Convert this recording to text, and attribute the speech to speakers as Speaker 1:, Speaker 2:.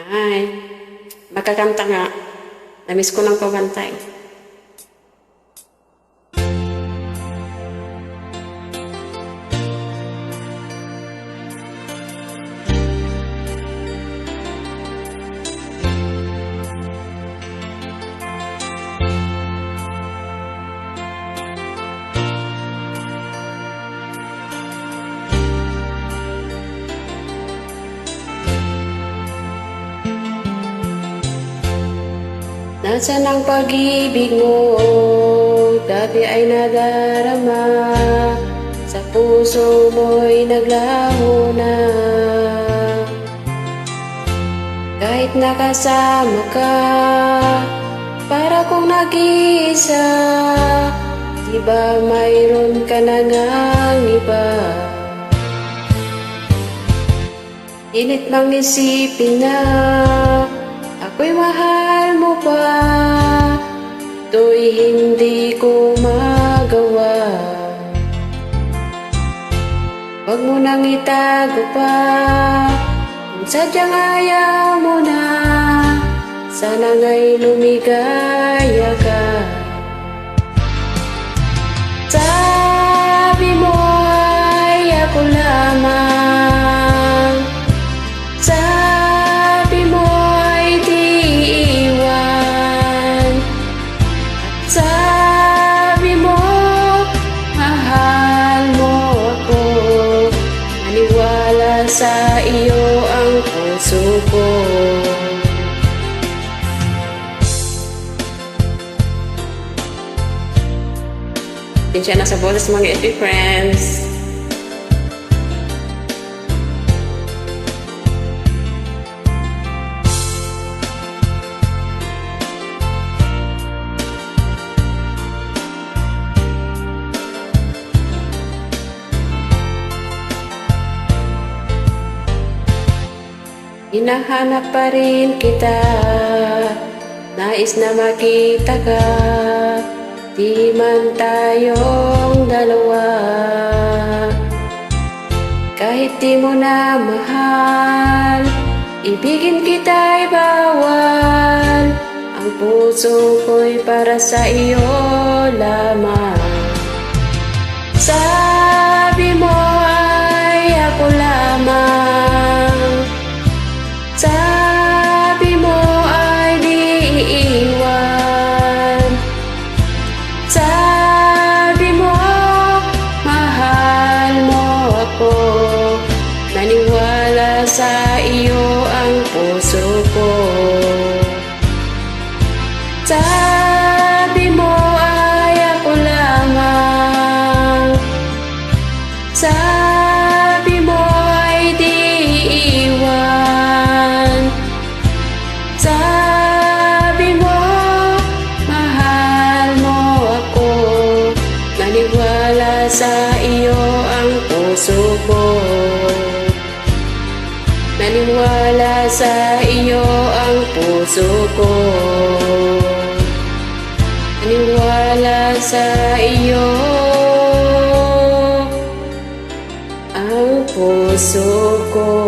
Speaker 1: Ay, makakanta nga. Namiss ko lang kumanta eh. Nasaan ang pag-ibig mo? Dati ay nadarama, sa puso mo'y naglaho na. Kahit nakasama ka, para kong nag-iisa, di ba mayroon ka na ngang iba? Init mang isipin na ako'y mahal mo pa, to'y hindi ko magawa. Huwag mo nang itago pa, kung sadyang ayaw mo na, sana nga'y lumigaya ka. Sabi mo ay ako lamang, sabi mo ay di iwan, at sabi mo mahal mo ako. Maniwala sa iyo ang puso ko. Diyan na sa boses mga FB friends. Hinahanap pa rin kita, nais na makita ka, di man tayong dalawa. Kahit di mo na mahal, ibigin kita'y bawal, ang puso ko'y para sa iyo lamang. Sabi mo ay ako lamang, sabi mo ay di iiwan, sabi mo mahal mo ako. Naniwala sa iyo ang puso ko. Sabi mo ay ako lamang, sabi mo ay di iiwan, sabi mo mahal mo ako. Naniwala sa iyo ang puso ko. Naniwala sa iyo ang puso ko. Naniwala sa iyo ang puso ko.